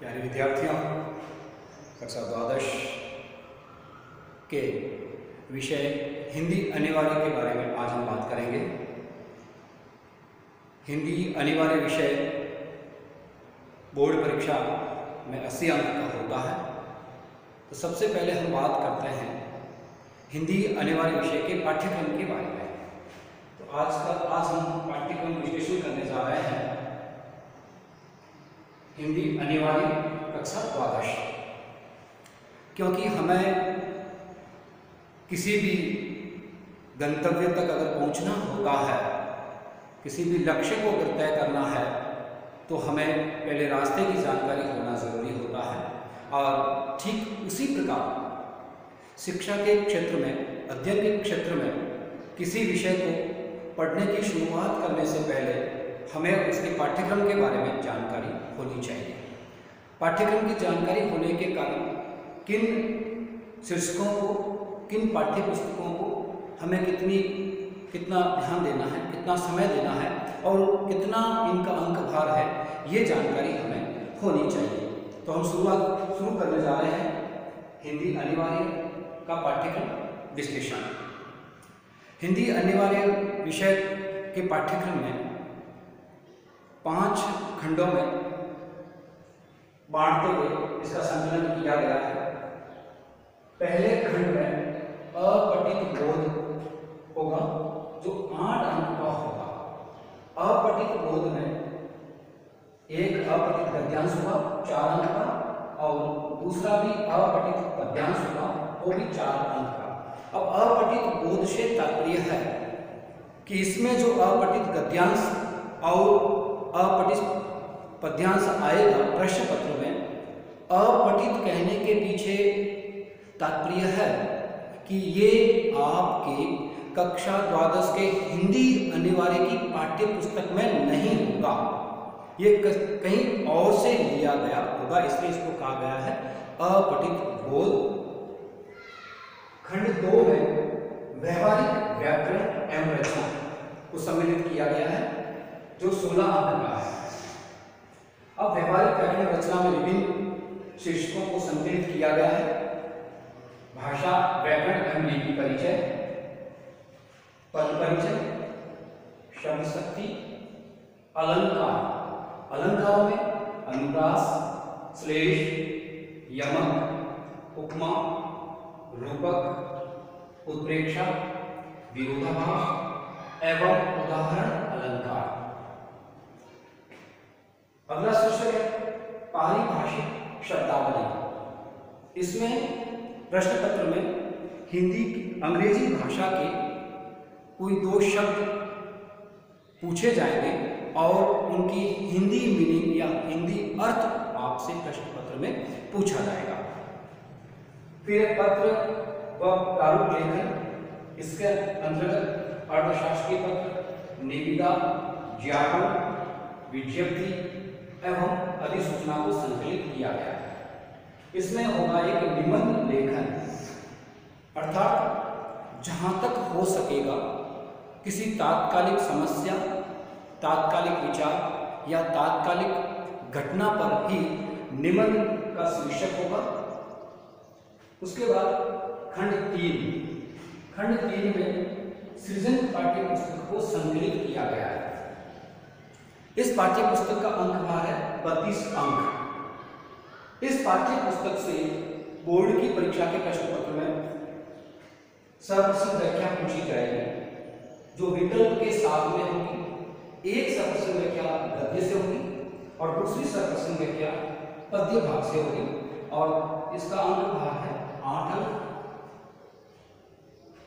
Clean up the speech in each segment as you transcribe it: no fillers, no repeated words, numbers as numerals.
प्यारे विद्यार्थियों, कक्षा द्वादश के विषय हिंदी अनिवार्य के बारे में आज हम बात करेंगे। हिंदी अनिवार्य विषय बोर्ड परीक्षा में 80 अंक का होता है। तो सबसे पहले हम बात करते हैं हिंदी अनिवार्य विषय के पाठ्यक्रम के बारे में। तो आज हम पाठ्यक्रम विश्लेषण करने जा रहे हैं हिंदी अनिवार्य कक्षा द्वादश। क्योंकि हमें किसी भी गंतव्य तक अगर पहुंचना होता है, किसी भी लक्ष्य को अगर तय करना है, तो हमें पहले रास्ते की जानकारी होना ज़रूरी होता है। और ठीक उसी प्रकार शिक्षा के क्षेत्र में, अध्ययन के क्षेत्र में किसी विषय को पढ़ने की शुरुआत करने से पहले हमें उसके पाठ्यक्रम के बारे में जानकारी होनी चाहिए। पाठ्यक्रम की जानकारी होने के कारण किन शीर्षकों को, किन पाठ्य पुस्तकों को हमें कितना ध्यान देना है, कितना समय देना है और कितना इनका अंक भार है, ये जानकारी हमें होनी चाहिए। तो हम शुरू करने जा रहे हैं हिंदी अनिवार्य का पाठ्यक्रम विश्लेषण। हिंदी अनिवार्य विषय के पाठ्यक्रम में 5 खंडों में बांटते हुए इसका संकलन किया गया है। पहले खंड में अपठित बोध होगा जो 8 अंक का होगा। अपठित बोध में एक अपठित गद्यांश होगा 4 अंक का और दूसरा भी अपठित पद्यांश होगा, वो भी 4 अंक का। अब अपठित बोध से तात्पर्य है कि इसमें जो अपठित गद्यांश और अपठित पद्यांश आएगा प्रश्न पत्र में, अपठित कहने के पीछे तात्पर्य है कि ये आपके कक्षा द्वादश के हिंदी अनिवार्य की पाठ्य पुस्तक में नहीं होगा, ये कहीं और से लिया गया होगा, इसलिए इसको कहा गया है अपठित बोध। खंड 2 में व्यवहारिक व्याकरण एवं रचना को सम्मिलित किया गया है जो 16 अंक का है। अब व्यवहारिक व्याकरण रचना में विभिन्न शीर्षकों को संकलित किया गया है। भाषा, व्याकरण एवं लिपि परिचय, पद परिचय, शब्द शक्ति, अलंकार। अलंकारों में अनुप्रास, श्लेष, यमक, उपमा, रूपक, उत्प्रेक्षा, विरोधाभास एवं उदाहरण अलंकार। अगला शीर्षक है पारिभाषिक शब्दावली। इसमें प्रश्न पत्र में अंग्रेजी भाषा के कोई 2 शब्द पूछे जाएंगे और उनकी हिंदी मीनिंग या हिंदी अर्थ आपसे प्रश्न पत्र में पूछा जाएगा। फिर पत्र व प्रारूप लेखन, इसके अंतर्गत अर्थशास्त्रीय पत्र, निविदा, ज्ञापन, विज्ञप्ति एवं अधिसूचना को संकलित किया गया है। इसमें होगा एक निबंध लेखन, अर्थात जहां तक हो सकेगा किसी तात्कालिक समस्या, तात्कालिक विचार या तात्कालिक घटना पर ही निबंध का शीर्षक होगा। उसके बाद खंड 3 में सृजन पाठ्य पुस्तक को संकलित किया गया है। इस पाठ्य पुस्तक का अंक भार है 32 अंक। इस पाठ्य पुस्तक से बोर्ड की परीक्षा के प्रश्न पत्र में सर्वप्रथम व्याख्या पूछी जाएगी जो विकल्प के साथ में होगी। एक सर्वप्रथम व्याख्या गद्य से होगी और दूसरी सर्वप्रथम व्याख्या पद्य भाग से होगी और इसका अंक भार है 8 अंक।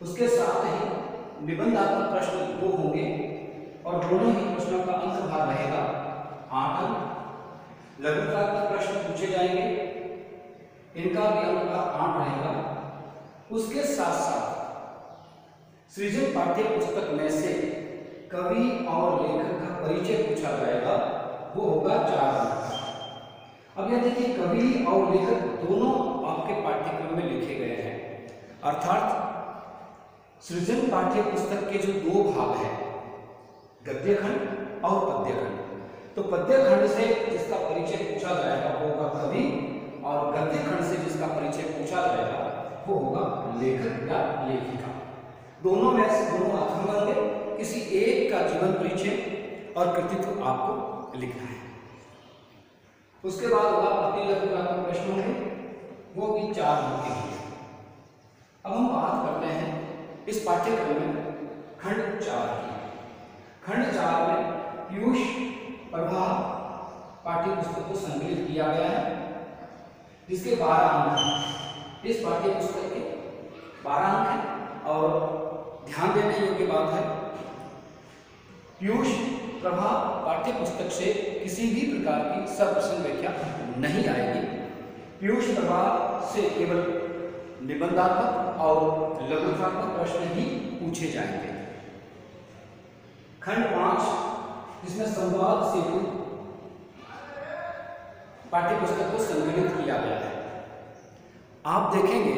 उसके साथ ही निबंधात्मक प्रश्न 2 होंगे और दोनों ही प्रश्नों का अंक भार रहेगा 8 अंक। लघुतात्मक प्रश्न पूछे जाएंगे, इनका भी अंक भार 8 रहेगा। उसके साथ साथ सृजन पाठ्य पुस्तक में से कवि और लेखक का परिचय पूछा जाएगा, वो होगा 4 अंक। अब यह देखिए, कवि और लेखक दोनों आपके पाठ्यक्रम में लिखे गए हैं, अर्थात सृजन पाठ्य पुस्तक के जो 2 भाग हैं, गद्य खंड और पद्य खंड, तो पद्य खंड से जिसका परिचय पूछा जाएगा वो होगा कवि, और गद्य खंड से जिसका परिचय पूछा जाएगा वो होगा लेखक या लेखिका। दोनों में से दोनों अथर्व होंगे। किसी एक का जीवन परिचय और कृतित्व आपको लिखना है। उसके बाद होगा प्रतिलिपिकात्मक प्रश्न होंगे, वो भी 4 अंक के होंगे। अब हम बात करते हैं इस पाठ्यक्रम में खंड 4 की। खंड 4 में पीयूष प्रभा पाठ्य पुस्तक को संकलित किया गया है, जिसके 12 अंक हैं। इस पाठ्य पुस्तक के 12 अंक हैं और ध्यान देने योग्य बात है, पीयूष प्रभा पाठ्य पुस्तक से किसी भी प्रकार की सप्रश्न व्याख्या नहीं आएगी। पीयूष प्रभा से केवल निबंधात्मक और लघुकथात्मक प्रश्न ही पूछे जाएंगे। खंड 5 जिसमें संवाद सेतु पाठ्य पुस्तक को संकलित किया गया है। आप देखेंगे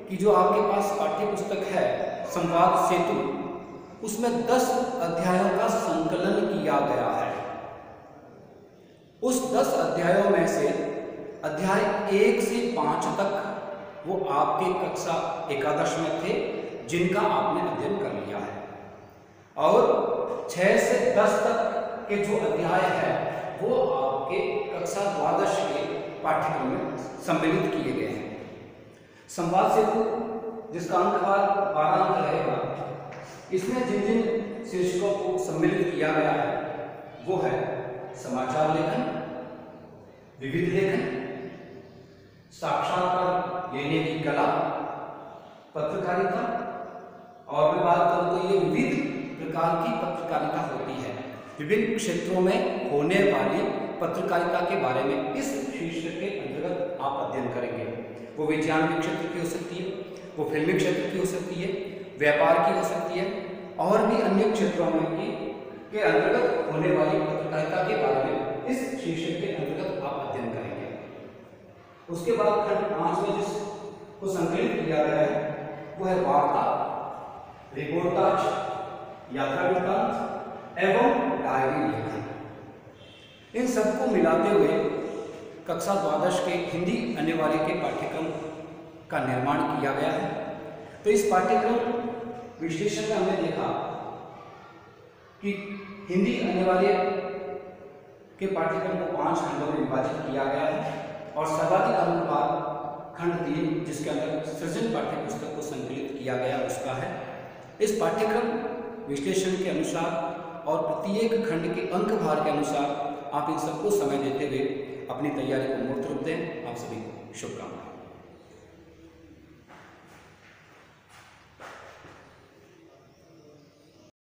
कि जो आपके पास पाठ्य पुस्तक है संवाद सेतु, उसमें 10 अध्यायों का संकलन किया गया है। उस 10 अध्यायों में से अध्याय 1 से 5 तक वो आपके कक्षा एकादश में थे, जिनका आपने अध्ययन कर लिया है, और 6 से 10 तक के जो अध्याय है वो आपके कक्षा द्वादश के पाठ्यक्रम में सम्मिलित किए गए हैं। संवाद सेतु जिसका अंकभार 12 अंक रहेगा, इसमें जिन जिन शीर्षकों को सम्मिलित किया गया है वो है समाचार लेखन, विविध लेखन, साक्षात्कार लेने की कला, पत्रकारिता, और मैं बात करूं तो ये विविध प्रकार की पत्रकारिता होती है। विभिन्न क्षेत्रों में होने वाली पत्रकारिता के बारे में इस शीर्षक के अंतर्गत आप अध्ययन करेंगे। वो विज्ञान के क्षेत्र की हो सकती है, वो फिल्मी क्षेत्र की हो सकती है, व्यापार की हो सकती है, और भी अन्य क्षेत्रों में के अंतर्गत होने वाली पत्रकारिता के बारे में इस शीर्षक के अंतर्गत आप अध्ययन करेंगे। उसके बाद खंड 5 में जिसको संकलित किया गया है वो है वार्ता, रिपोर्टाज, यात्रा वृत्तांत एवं डायरी लेखन। इन सबको मिलाते हुए कक्षा द्वादश के हिंदी अनिवार्य के पाठ्यक्रम का निर्माण किया गया है। तो इस पाठ्यक्रम विश्लेषण में हमने देखा कि हिंदी अनिवार्य के पाठ्यक्रम को 5 खंडों में विभाजित किया गया है, और सर्वाधिक अंक खंड 3 जिसके अंदर सृजन पाठ्य पुस्तक को संकलित किया गया उसका है। इस पाठ्यक्रम विश्लेषण के अनुसार और प्रत्येक खंड के अंक भार के अनुसार आप इन सबको समय देते हुए अपनी तैयारी को मूर्त रूप दें। आप सभी को शुभकामनाएं।